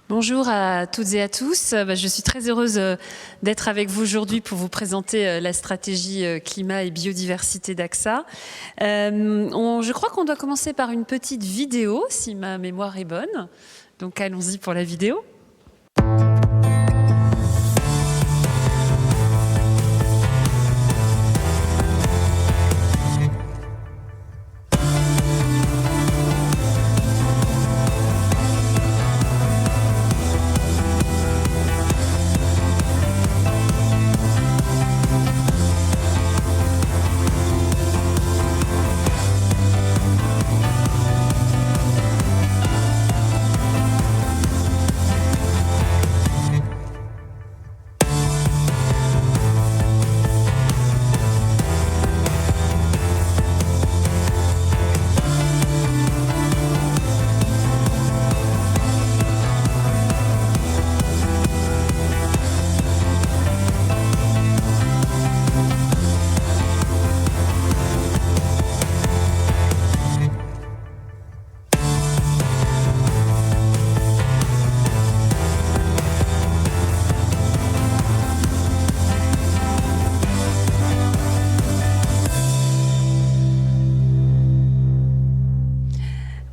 Bonjour à toutes et à tous. Je suis très heureuse d'être avec vous aujourd'hui pour vous présenter la stratégie climat et biodiversité d'AXA. Je crois qu'on doit commencer par une petite vidéo, si ma mémoire est bonne. Donc allons-y pour la vidéo.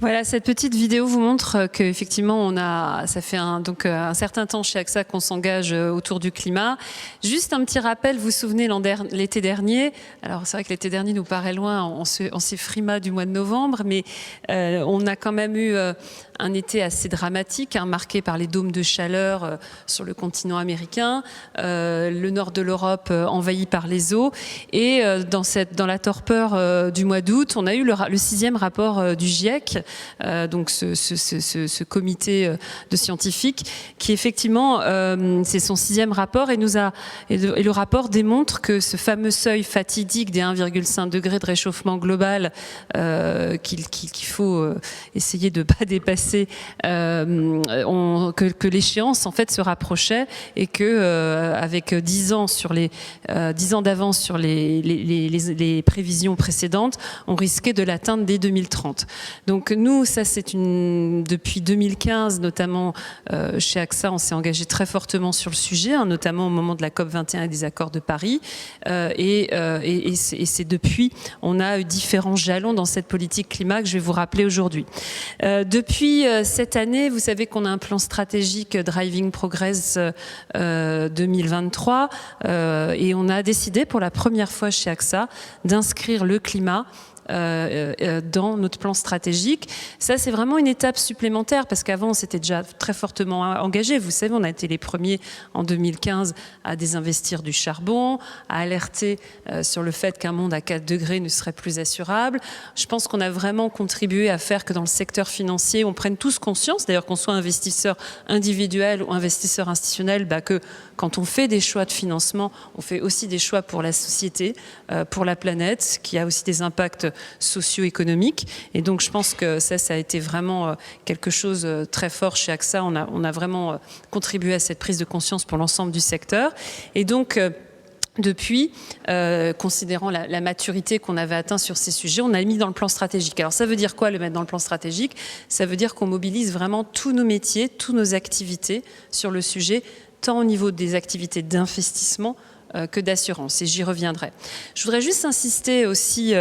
Voilà, cette petite vidéo vous montre qu'effectivement, ça fait un certain temps chez AXA qu'on s'engage autour du climat. Juste un petit rappel, vous vous souvenez, l'été dernier, alors c'est vrai que l'été dernier nous paraît loin, on s'est frima du mois de novembre, mais on a quand même eu un été assez dramatique, marqué par les dômes de chaleur sur le continent américain, le nord de l'Europe envahi par les eaux, et dans la torpeur du mois d'août, on a eu le 6e rapport du GIEC, donc ce comité de scientifiques, qui effectivement, c'est son 6e rapport, et le rapport démontre que ce fameux seuil fatidique des 1,5 degrés de réchauffement global qu'il faut essayer de ne pas dépasser, que l'échéance en fait se rapprochait, et que avec 10 ans d'avance sur les prévisions précédentes, on risquait de l'atteindre dès 2030. Donc nous, ça c'est depuis 2015 notamment chez AXA, on s'est engagé très fortement sur le sujet, notamment au moment de la COP21 et des accords de Paris, et c'est depuis, on a eu différents jalons dans cette politique climat que je vais vous rappeler aujourd'hui. Depuis cette année, vous savez qu'on a un plan stratégique Driving Progress 2023, et on a décidé pour la première fois chez AXA d'inscrire le climat dans notre plan stratégique. Ça, c'est vraiment une étape supplémentaire, parce qu'avant, on s'était déjà très fortement engagé. Vous savez, on a été les premiers en 2015 à désinvestir du charbon, à alerter sur le fait qu'un monde à 4 degrés ne serait plus assurable. Je pense qu'on a vraiment contribué à faire que dans le secteur financier, on prenne tous conscience, d'ailleurs qu'on soit investisseur individuel ou investisseur institutionnel, que quand on fait des choix de financement, on fait aussi des choix pour la société, pour la planète, qui a aussi des impacts socio-économiques. Et donc je pense que ça a été vraiment quelque chose de très fort chez AXA. On a vraiment contribué à cette prise de conscience pour l'ensemble du secteur. Et donc depuis, considérant la maturité qu'on avait atteint sur ces sujets, on a mis dans le plan stratégique. Alors ça veut dire quoi, le mettre dans le plan stratégique? Ça veut dire qu'on mobilise vraiment tous nos métiers, toutes nos activités sur le sujet, tant au niveau des activités d'investissement que d'assurance, et j'y reviendrai. Je voudrais juste insister aussi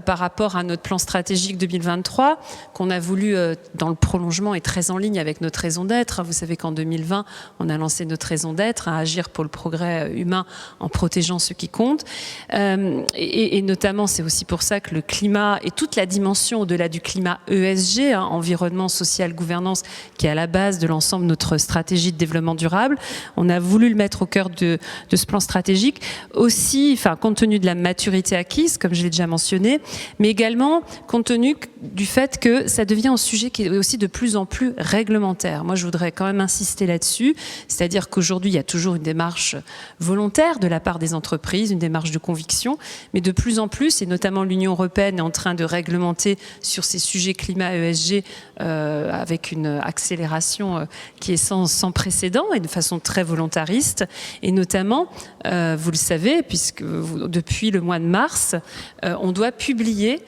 par rapport à notre plan stratégique 2023, qu'on a voulu, dans le prolongement et très en ligne avec notre raison d'être. Vous savez qu'en 2020, on a lancé notre raison d'être, à agir pour le progrès humain en protégeant ceux qui comptent. Et notamment, c'est aussi pour ça que le climat et toute la dimension au-delà du climat ESG, environnement, social, gouvernance, qui est à la base de l'ensemble de notre stratégie de développement durable, on a voulu le mettre au cœur de ce plan stratégique, aussi, compte tenu de la maturité acquise, comme je l'ai déjà mentionné, mais également compte tenu du fait que ça devient un sujet qui est aussi de plus en plus réglementaire. Moi, je voudrais quand même insister là-dessus, c'est-à-dire qu'aujourd'hui, il y a toujours une démarche volontaire de la part des entreprises, une démarche de conviction, mais de plus en plus, et notamment l'Union européenne est en train de réglementer sur ces sujets climat ESG avec une accélération qui est sans précédent et de façon très volontariste, et notamment, vous le savez, puisque depuis le mois de mars, on doit publier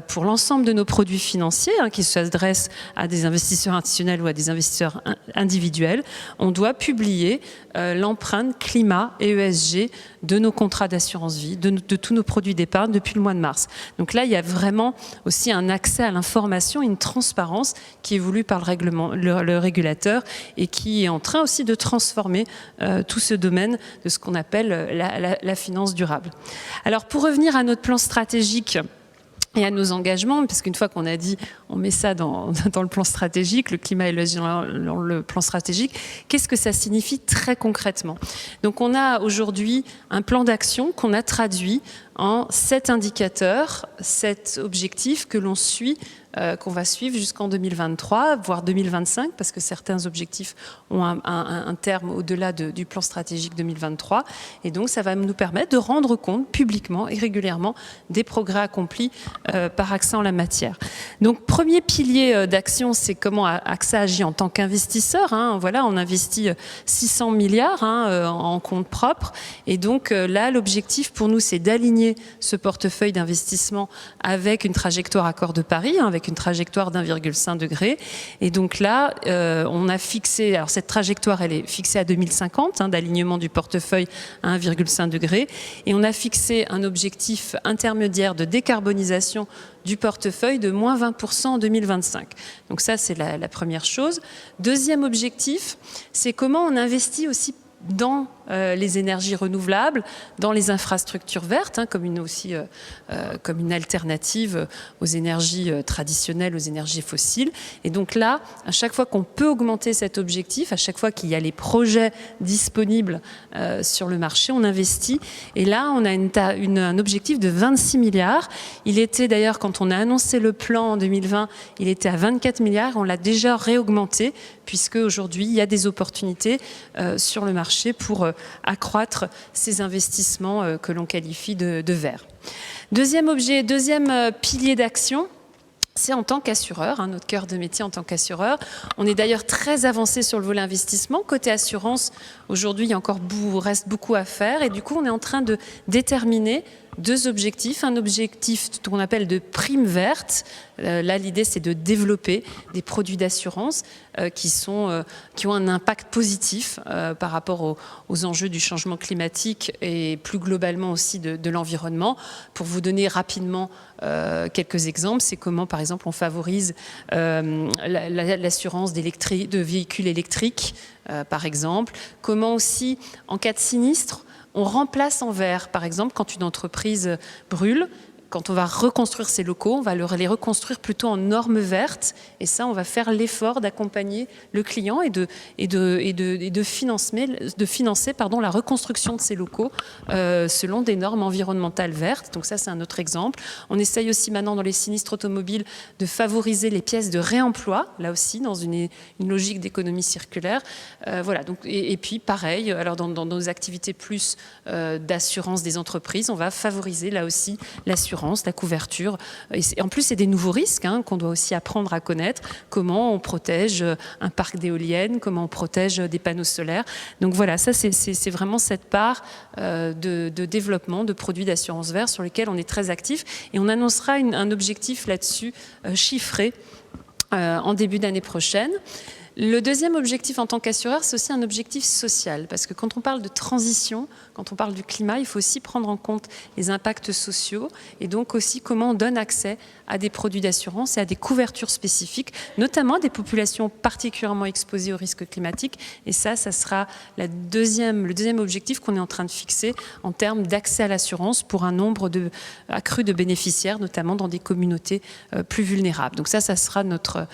pour l'ensemble de nos produits financiers, qui s'adressent à des investisseurs institutionnels ou à des investisseurs individuels, on doit publier l'empreinte climat et ESG de nos contrats d'assurance vie, de tous nos produits d'épargne depuis le mois de mars. Donc là, il y a vraiment aussi un accès à l'information, une transparence qui est voulue par le régulateur et qui est en train aussi de transformer tout ce domaine de ce qu'on appelle la finance durable. Alors pour revenir à notre plan stratégique et à nos engagements, parce qu'une fois qu'on a dit, on met ça dans le plan stratégique, le climat et le plan stratégique, qu'est-ce que ça signifie très concrètement? Donc on a aujourd'hui un plan d'action qu'on a traduit en 7 indicateurs, 7 objectifs que l'on suit, qu'on va suivre jusqu'en 2023, voire 2025, parce que certains objectifs ont un terme au-delà du plan stratégique 2023. Et donc, ça va nous permettre de rendre compte publiquement et régulièrement des progrès accomplis par AXA en la matière. Donc, premier pilier d'action, c'est comment AXA agit en tant qu'investisseur. Voilà, on investit 600 milliards en compte propre. Et donc, là, l'objectif pour nous, c'est d'aligner ce portefeuille d'investissement avec une trajectoire Accord de Paris, avec une trajectoire d'1,5 degré. Et donc là, on a fixé, alors cette trajectoire, elle est fixée à 2050, d'alignement du portefeuille à 1,5 degré. Et on a fixé un objectif intermédiaire de décarbonisation du portefeuille de moins 20% en 2025. Donc ça, c'est la première chose. Deuxième objectif, c'est comment on investit aussi dans les énergies renouvelables, dans les infrastructures vertes, comme une alternative aux énergies traditionnelles, aux énergies fossiles. Et donc là, à chaque fois qu'on peut augmenter cet objectif, à chaque fois qu'il y a les projets disponibles sur le marché, on investit. Et là, on a un objectif de 26 milliards. Il était d'ailleurs, quand on a annoncé le plan en 2020, il était à 24 milliards. On l'a déjà réaugmenté, puisque aujourd'hui, il y a des opportunités sur le marché pour accroître ces investissements que l'on qualifie de verts. Deuxième pilier d'action, c'est en tant qu'assureur, notre cœur de métier en tant qu'assureur. On est d'ailleurs très avancé sur le volet investissement. Côté assurance, aujourd'hui, il reste beaucoup à faire. Et du coup, on est en train de déterminer 2 objectifs. Un objectif qu'on appelle de prime verte. Là, l'idée, c'est de développer des produits d'assurance qui ont un impact positif par rapport aux enjeux du changement climatique et plus globalement aussi de l'environnement. Pour vous donner rapidement quelques exemples, c'est comment, par exemple, on favorise l'assurance de véhicules électriques, par exemple. Comment aussi, en cas de sinistre, on remplace en verre, par exemple, quand une entreprise brûle, quand on va reconstruire ces locaux, on va les reconstruire plutôt en normes vertes. Et ça, on va faire l'effort d'accompagner le client et de financer la reconstruction de ces locaux selon des normes environnementales vertes. Donc ça, c'est un autre exemple. On essaye aussi maintenant dans les sinistres automobiles de favoriser les pièces de réemploi, là aussi dans une logique d'économie circulaire. Voilà. Donc, et puis pareil, alors dans nos activités plus d'assurance des entreprises, on va favoriser là aussi l'assurance, la couverture. Et en plus, c'est des nouveaux risques qu'on doit aussi apprendre à connaître. Comment on protège un parc d'éoliennes, comment on protège des panneaux solaires. Donc voilà, ça c'est vraiment cette part de développement de produits d'assurance verte sur lesquels on est très actif. Et on annoncera un objectif là-dessus chiffré en début d'année prochaine. Le deuxième objectif en tant qu'assureur, c'est aussi un objectif social, parce que quand on parle de transition, quand on parle du climat, il faut aussi prendre en compte les impacts sociaux et donc aussi comment on donne accès à des produits d'assurance et à des couvertures spécifiques, notamment à des populations particulièrement exposées aux risques climatiques. Et ça sera le deuxième objectif qu'on est en train de fixer en termes d'accès à l'assurance pour un nombre accru de bénéficiaires, notamment dans des communautés plus vulnérables. Donc ça sera notre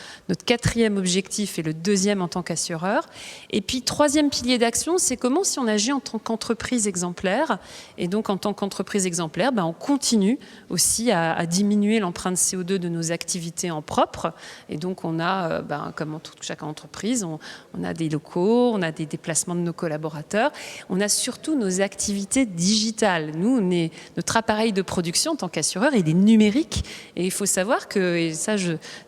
quatrième objectif et le deuxième en tant qu'assureur. Et puis, troisième pilier d'action, c'est comment, si on agit en tant qu'entreprise exemplaire, et donc en tant qu'entreprise exemplaire, on continue aussi à diminuer l'empreinte CO2 de nos activités en propre. Et donc, on a, comme chaque entreprise, on a des locaux, on a des déplacements de nos collaborateurs, on a surtout nos activités digitales. Nous, notre appareil de production en tant qu'assureur, il est numérique. Et il faut savoir que, et ça,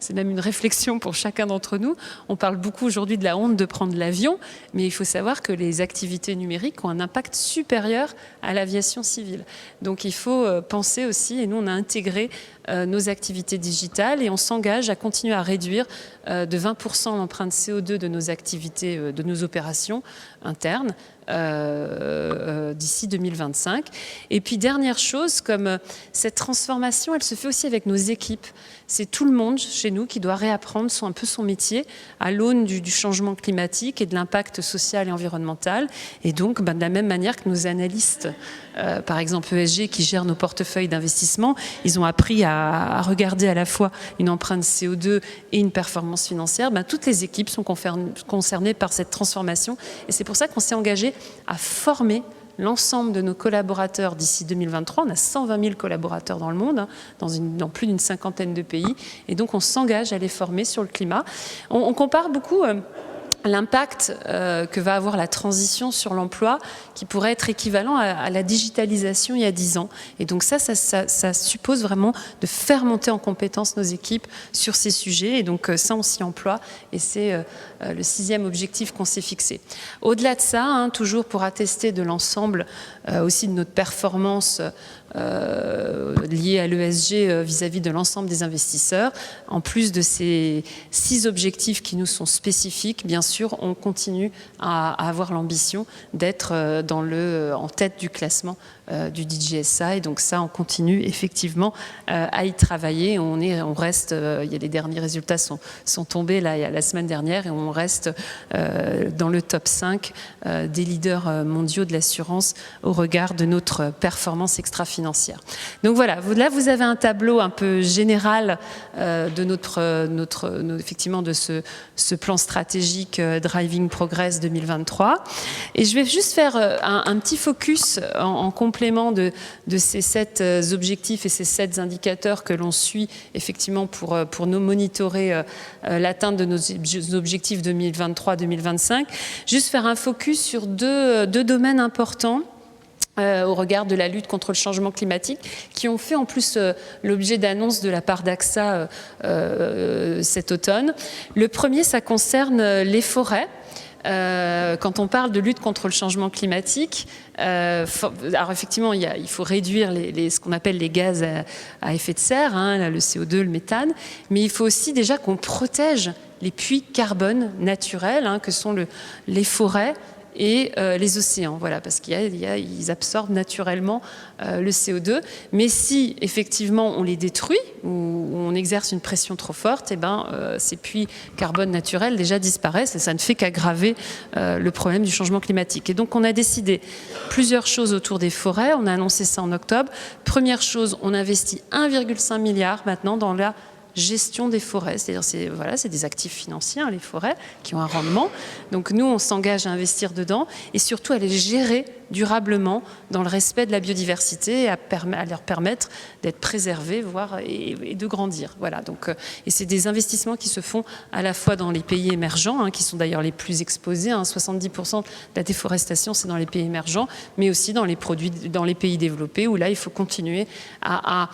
c'est même une réflexion pour chacun d'entre nous, on parle beaucoup aujourd'hui de la honte de prendre l'avion, mais il faut savoir que les activités numériques ont un impact supérieur à l'aviation civile. Donc il faut penser aussi, et nous on a intégré nos activités digitales et on s'engage à continuer à réduire de 20% l'empreinte CO2 de nos activités, de nos opérations internes d'ici 2025. Et puis dernière chose, comme cette transformation, elle se fait aussi avec nos équipes. C'est tout le monde chez nous qui doit réapprendre un peu son métier à l'aune du changement climatique et de l'impact social et environnemental. Et donc, de la même manière que nos analystes, par exemple ESG, qui gèrent nos portefeuilles d'investissement, ils ont appris à regarder à la fois une empreinte CO2 et une performance financière. Toutes les équipes sont concernées par cette transformation. Et c'est pour ça qu'on s'est engagé à former l'ensemble de nos collaborateurs d'ici 2023. On a 120 000 collaborateurs dans le monde, dans plus d'une cinquantaine de pays. Et donc, on s'engage à les former sur le climat. On compare beaucoup l'impact que va avoir la transition sur l'emploi qui pourrait être équivalent à la digitalisation il y a 10 ans. Et donc ça suppose vraiment de faire monter en compétence nos équipes sur ces sujets. Et donc ça, on s'y emploie et c'est le 6e objectif qu'on s'est fixé. Au-delà de ça, toujours pour attester de l'ensemble aussi de notre performance liée à l'ESG vis-à-vis de l'ensemble des investisseurs. En plus de ces 6 objectifs qui nous sont spécifiques, bien sûr, on continue à avoir l'ambition d'être en tête du classement du DJSI. Et donc ça, on continue effectivement à y travailler. On reste, il y a les derniers résultats sont tombés la semaine dernière et on reste dans le top 5 des leaders mondiaux de l'assurance au regard de notre performance extra-financière. Donc voilà, là vous avez un tableau un peu général de effectivement de ce plan stratégique Driving Progress 2023. Et je vais juste faire un petit focus en complément de ces 7 objectifs et ces 7 indicateurs que l'on suit effectivement pour nous monitorer l'atteinte de nos objectifs 2023-2025. Juste faire un focus sur deux domaines importants au regard de la lutte contre le changement climatique, qui ont fait en plus l'objet d'annonces de la part d'AXA cet automne. Le premier, ça concerne les forêts. Quand on parle de lutte contre le changement climatique, alors effectivement, il faut réduire ce qu'on appelle les gaz à effet de serre, le CO2, le méthane, mais il faut aussi déjà qu'on protège les puits carbone naturels, que sont les forêts et les océans, voilà, parce qu'ils absorbent naturellement le CO2. Mais si effectivement on les détruit ou on exerce une pression trop forte, ces puits carbone naturels déjà disparaissent et ça ne fait qu'aggraver le problème du changement climatique. Et donc on a décidé plusieurs choses autour des forêts. On a annoncé ça en octobre. Première chose, on investit 1,5 milliard maintenant dans la gestion des forêts, c'est-à-dire c'est des actifs financiers, les forêts, qui ont un rendement. Donc nous, on s'engage à investir dedans et surtout à les gérer durablement dans le respect de la biodiversité et à leur permettre d'être préservés, voire et de grandir. Voilà. Donc, et c'est des investissements qui se font à la fois dans les pays émergents, qui sont d'ailleurs les plus exposés. 70% de la déforestation, c'est dans les pays émergents, mais aussi dans les pays développés, où là, il faut continuer à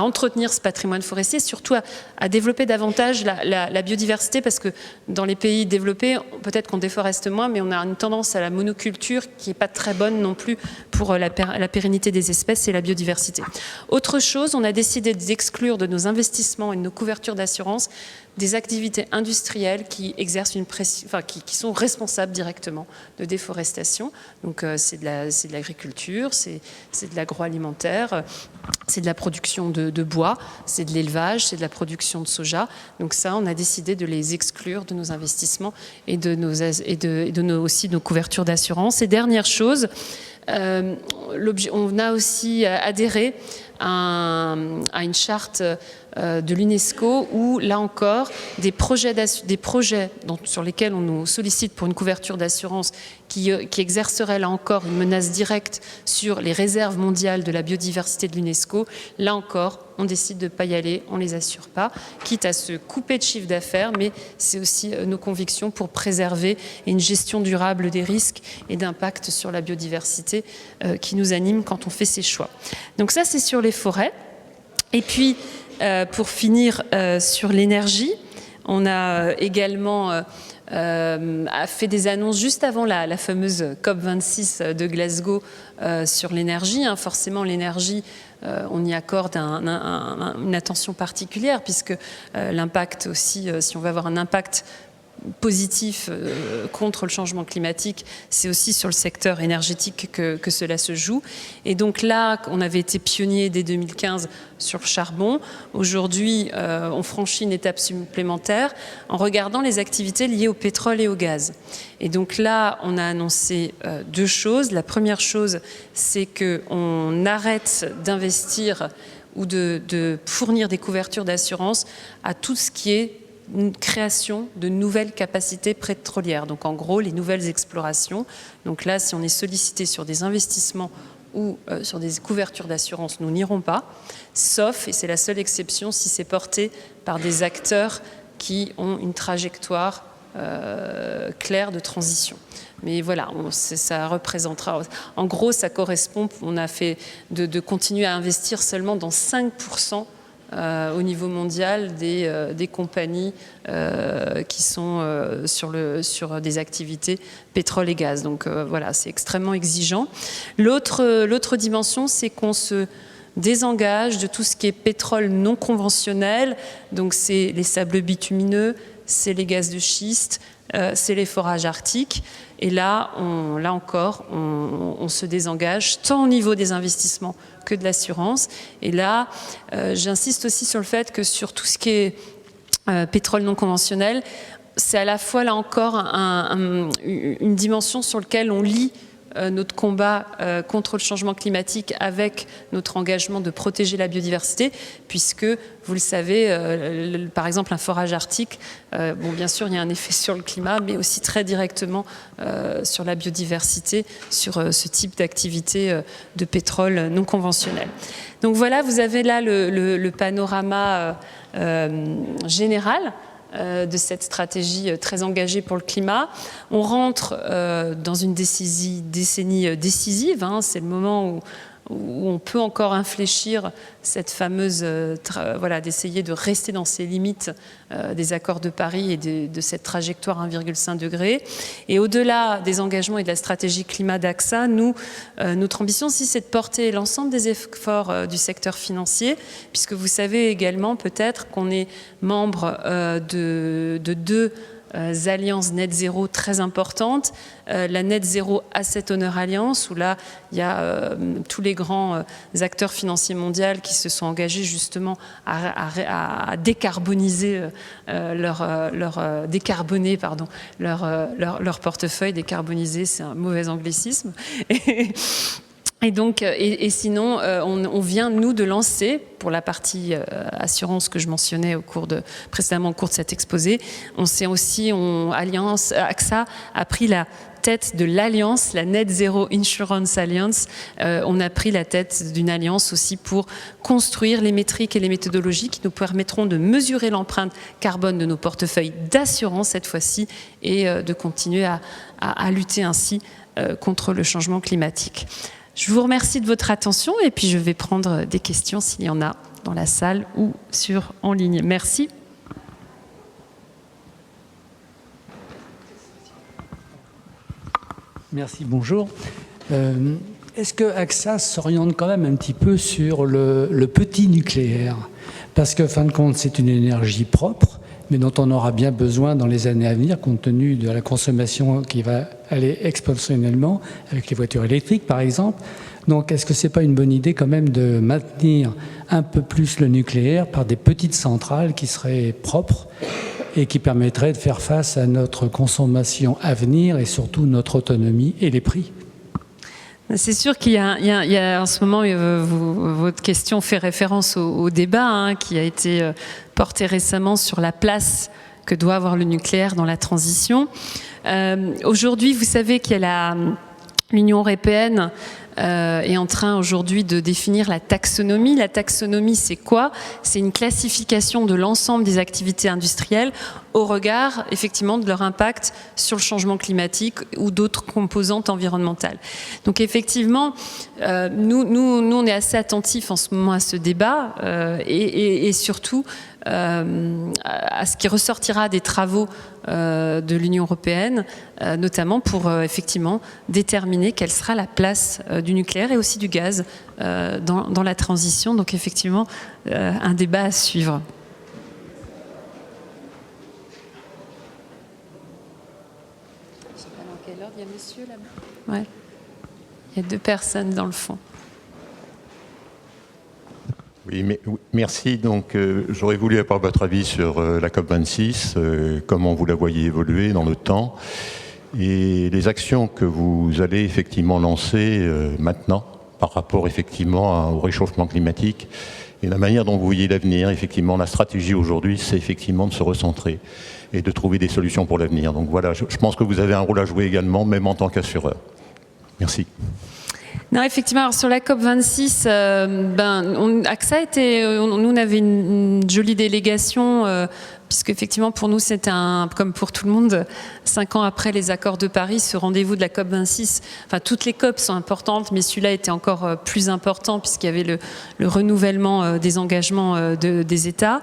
entretenir ce patrimoine forestier, surtout à développer davantage la biodiversité, parce que dans les pays développés, peut-être qu'on déforeste moins, mais on a une tendance à la monoculture qui n'est pas très bonne non plus pour la pérennité des espèces et la biodiversité. Autre chose, on a décidé d'exclure de nos investissements et de nos couvertures d'assurance des activités industrielles qui exercent une pression, qui sont responsables directement de déforestation. Donc c'est de l'agriculture, c'est de l'agroalimentaire, c'est de la production de bois, c'est de l'élevage, c'est de la production de soja. Donc ça, on a décidé de les exclure de nos investissements et aussi de nos couvertures d'assurance. Et dernière chose, on a aussi adhéré à une charte de l'UNESCO où, là encore, des projets sur lesquels on nous sollicite pour une couverture d'assurance qui exercerait, là encore, une menace directe sur les réserves mondiales de la biodiversité de l'UNESCO, là encore, on décide de ne pas y aller, on ne les assure pas, quitte à se couper de chiffre d'affaires, mais c'est aussi nos convictions pour préserver une gestion durable des risques et d'impact sur la biodiversité qui nous anime quand on fait ces choix. Donc ça, c'est sur les forêts. Et puis, pour finir sur l'énergie, On a également a fait des annonces juste avant la fameuse COP26 de Glasgow sur l'énergie. Forcément, l'énergie, on y accorde une attention particulière, puisque l'impact aussi, si on veut avoir un impact positif contre le changement climatique, c'est aussi sur le secteur énergétique que cela se joue. Et donc là, on avait été pionnier dès 2015 sur le charbon. Aujourd'hui, on franchit une étape supplémentaire en regardant les activités liées au pétrole et au gaz. Et donc là, on a annoncé deux choses. La première chose, c'est qu'on arrête d'investir ou de fournir des couvertures d'assurance à tout ce qui est une création de nouvelles capacités pétrolières. Donc en gros, les nouvelles explorations. Donc là, si on est sollicité sur des investissements ou sur des couvertures d'assurance, nous n'irons pas, sauf, et c'est la seule exception, si c'est porté par des acteurs qui ont une trajectoire claire de transition. Mais voilà, ça représentera... En gros, ça correspond, on a fait de continuer à investir seulement dans 5% au niveau mondial des compagnies qui sont sur des activités pétrole et gaz. Donc voilà, c'est extrêmement exigeant. L'autre dimension, c'est qu'on se désengage de tout ce qui est pétrole non conventionnel. Donc c'est les sables bitumineux, c'est les gaz de schiste, c'est les forages arctiques. Et là encore, on se désengage tant au niveau des investissements que de l'assurance. Et là, j'insiste aussi sur le fait que sur tout ce qui est pétrole non conventionnel, c'est à la fois, là encore, une dimension sur laquelle on lie notre combat contre le changement climatique avec notre engagement de protéger la biodiversité, puisque, vous le savez, par exemple, un forage arctique, bon, bien sûr, il y a un effet sur le climat, mais aussi très directement sur la biodiversité, sur ce type d'activité de pétrole non conventionnel. Donc voilà, vous avez là le panorama général de cette stratégie très engagée pour le climat. On rentre dans une décennie décisive, c'est le moment où on peut encore infléchir cette fameuse, d'essayer de rester dans ces limites des accords de Paris et de cette trajectoire 1,5 degré. Et au-delà des engagements et de la stratégie climat d'AXA, notre ambition aussi, c'est de porter l'ensemble des efforts du secteur financier, puisque vous savez également peut-être qu'on est membre de deux alliances net zéro très importantes, la Net Zero Asset Owner Alliance, où là il y a tous les grands acteurs financiers mondiaux qui se sont engagés justement à décarboniser leur portefeuille. Décarboniser, c'est un mauvais anglicisme. Et donc, sinon, on vient, nous, de lancer, pour la partie assurance que je mentionnais précédemment au cours de cet exposé, AXA a pris la tête de l'alliance, la Net Zero Insurance Alliance. On a pris la tête d'une alliance aussi pour construire les métriques et les méthodologies qui nous permettront de mesurer l'empreinte carbone de nos portefeuilles d'assurance cette fois-ci et de continuer à lutter ainsi contre le changement climatique. Je vous remercie de votre attention et puis je vais prendre des questions s'il y en a dans la salle ou en ligne. Merci. Merci, bonjour. Est-ce que AXA s'oriente quand même un petit peu sur le petit nucléaire? Parce que, fin de compte, c'est une énergie propre, mais dont on aura bien besoin dans les années à venir, compte tenu de la consommation qui va aller exponentiellement, avec les voitures électriques par exemple. Donc est-ce que ce n'est pas une bonne idée quand même de maintenir un peu plus le nucléaire par des petites centrales qui seraient propres et qui permettraient de faire face à notre consommation à venir et surtout notre autonomie et les prix? C'est sûr qu'il y a en ce moment, votre question fait référence au débat qui a été porté récemment sur la place que doit avoir le nucléaire dans la transition. Aujourd'hui, vous savez qu'il y a l'Union européenne est en train aujourd'hui de définir la taxonomie. La taxonomie, c'est quoi? C'est une classification de l'ensemble des activités industrielles au regard, effectivement, de leur impact sur le changement climatique ou d'autres composantes environnementales. Donc, effectivement, nous, on est assez attentifs en ce moment à ce débat et surtout, à ce qui ressortira des travaux de l'Union européenne, notamment pour effectivement déterminer quelle sera la place du nucléaire et aussi du gaz dans la transition. Donc effectivement, un débat à suivre. Je ne sais pas dans quel ordre, il y a monsieur là-bas. Ouais. Il y a 2 personnes dans le fond. Oui, merci. Donc, j'aurais voulu avoir votre avis sur la COP26, comment vous la voyez évoluer dans le temps, et les actions que vous allez effectivement lancer maintenant par rapport effectivement au réchauffement climatique et la manière dont vous voyez l'avenir. Effectivement, la stratégie aujourd'hui, c'est effectivement de se recentrer et de trouver des solutions pour l'avenir. Donc voilà, je pense que vous avez un rôle à jouer également, même en tant qu'assureur. Merci. Non, effectivement, alors sur la COP26, AXA nous on avait une jolie délégation, puisque effectivement pour nous c'était comme pour tout le monde, 5 ans après les accords de Paris, ce rendez-vous de la COP26, enfin toutes les COP sont importantes, mais celui-là était encore plus important puisqu'il y avait le renouvellement des engagements des États.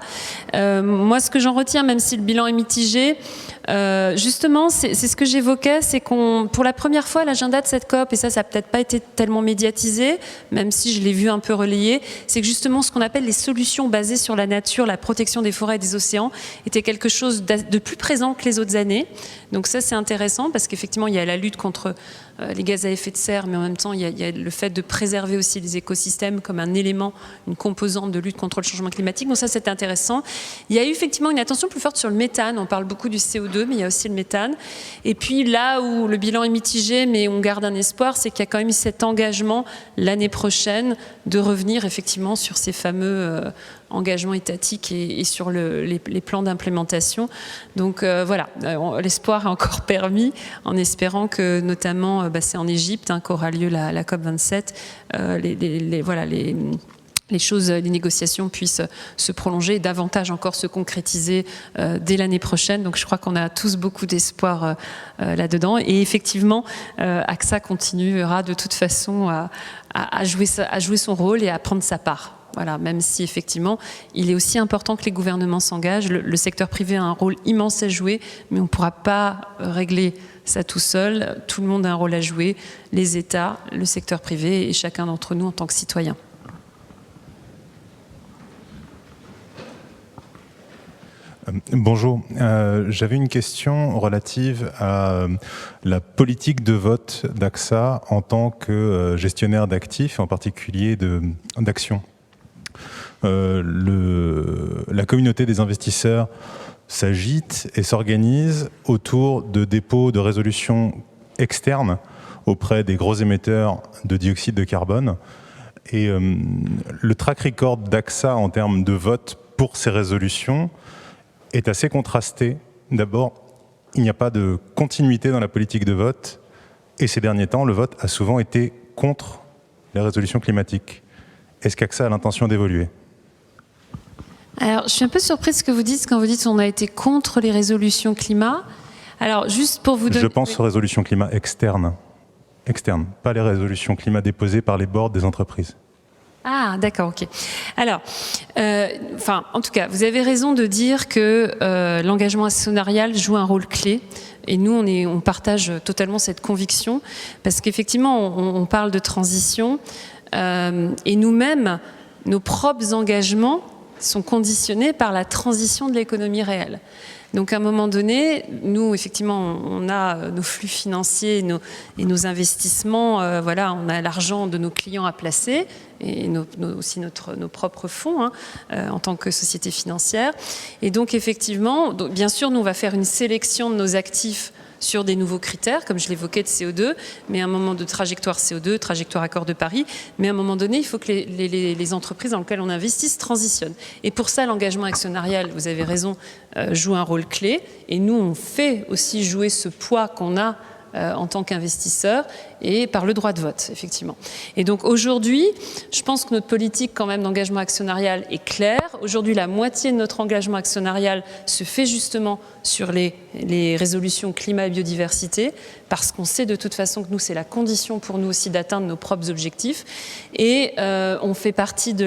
Moi, ce que j'en retiens, même si le bilan est mitigé, justement, c'est ce que j'évoquais, c'est qu'on, pour la première fois, l'agenda de cette COP, et ça n'a peut-être pas été tellement médiatisé, même si je l'ai vu un peu relayé, c'est que justement ce qu'on appelle les solutions basées sur la nature, la protection des forêts et des océans, était quelque chose de plus présent que les autres années. Donc ça, c'est intéressant parce qu'effectivement, il y a la lutte contre les gaz à effet de serre, mais en même temps, il y a le fait de préserver aussi les écosystèmes comme un élément, une composante de lutte contre le changement climatique. Donc ça, c'est intéressant. Il y a eu effectivement une attention plus forte sur le méthane. On parle beaucoup du CO2, mais il y a aussi le méthane. Et puis là où le bilan est mitigé, mais on garde un espoir, c'est qu'il y a quand même eu cet engagement l'année prochaine de revenir effectivement sur ces fameux engagement étatique et sur les plans d'implémentation. Donc voilà, l'espoir est encore permis en espérant que notamment, c'est en Égypte qu'aura lieu la COP27, les choses, les négociations puissent se prolonger et davantage encore se concrétiser dès l'année prochaine. Donc je crois qu'on a tous beaucoup d'espoir là-dedans. Et effectivement, AXA continuera de toute façon à jouer son rôle et à prendre sa part. Voilà, même si effectivement, il est aussi important que les gouvernements s'engagent. Le secteur privé a un rôle immense à jouer, mais on ne pourra pas régler ça tout seul. Tout le monde a un rôle à jouer, les États, le secteur privé et chacun d'entre nous en tant que citoyen. Bonjour, j'avais une question relative à la politique de vote d'AXA en tant que gestionnaire d'actifs, en particulier d'actions. La communauté des investisseurs s'agite et s'organise autour de dépôts de résolutions externes auprès des gros émetteurs de dioxyde de carbone. Et le track record d'AXA en termes de vote pour ces résolutions est assez contrasté. D'abord, il n'y a pas de continuité dans la politique de vote et ces derniers temps, le vote a souvent été contre les résolutions climatiques. Est-ce qu'AXA a l'intention d'évoluer ? Alors, je suis un peu surprise de ce que vous dites quand vous dites qu'on a été contre les résolutions climat. Alors, juste pour vous donner... Je pense aux résolutions climat externes, pas les résolutions climat déposées par les boards des entreprises. Ah, d'accord, ok. Alors, en tout cas, vous avez raison de dire que l'engagement actionnarial joue un rôle clé. Et nous, on partage totalement cette conviction, parce qu'effectivement, on parle de transition, et nous-mêmes, nos propres engagements sont conditionnés par la transition de l'économie réelle. Donc à un moment donné, nous, effectivement, on a nos flux financiers et nos investissements, on a l'argent de nos clients à placer, et aussi nos propres fonds en tant que société financière. Et donc effectivement, bien sûr, nous, on va faire une sélection de nos actifs sur des nouveaux critères, comme je l'évoquais, de CO2, mais à un moment de trajectoire CO2, trajectoire accord de Paris, mais à un moment donné, il faut que les entreprises dans lesquelles on investisse transitionnent. Et pour ça, l'engagement actionnarial, vous avez raison, joue un rôle clé. Et nous, on fait aussi jouer ce poids qu'on a en tant qu'investisseur et par le droit de vote, effectivement. Et donc aujourd'hui, je pense que notre politique quand même d'engagement actionnarial est claire. Aujourd'hui, la moitié de notre engagement actionnarial se fait justement sur les résolutions climat et biodiversité, parce qu'on sait de toute façon que nous, c'est la condition pour nous aussi d'atteindre nos propres objectifs. Et on fait partie de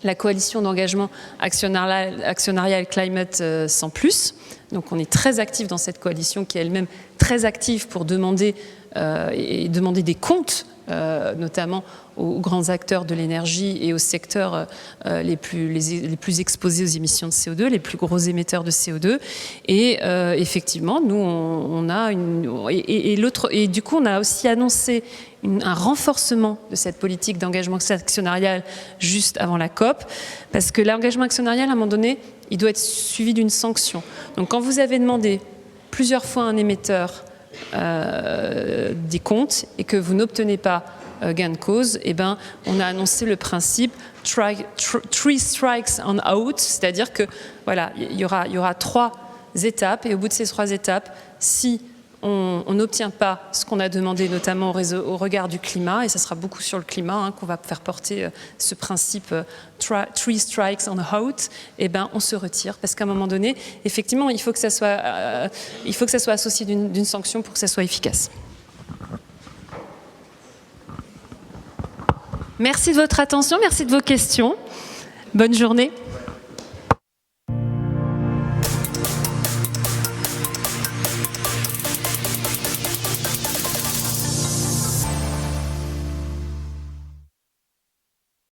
la coalition d'engagement actionnarial Climate 100+. Donc on est très actif dans cette coalition qui est elle-même très active pour demander des comptes, notamment aux grands acteurs de l'énergie et aux secteurs les plus exposés aux émissions de CO2, les plus gros émetteurs de CO2. Et effectivement, nous, on a du coup, on a aussi annoncé un renforcement de cette politique d'engagement actionnarial juste avant la COP, parce que l'engagement actionnarial, à un moment donné, il doit être suivi d'une sanction. Donc quand vous avez demandé plusieurs fois à un émetteur des comptes et que vous n'obtenez pas gain de cause, eh ben, on a annoncé le principe three strikes and out, c'est-à-dire que voilà, il y aura 3 étapes, et au bout de ces 3 étapes, si on n'obtient pas ce qu'on a demandé, notamment au regard du climat, et ça sera beaucoup sur le climat qu'on va faire porter ce principe three strikes and out, eh ben, on se retire, parce qu'à un moment donné, effectivement, il faut que ça soit associé d'une sanction pour que ça soit efficace. Merci de votre attention, merci de vos questions. Bonne journée.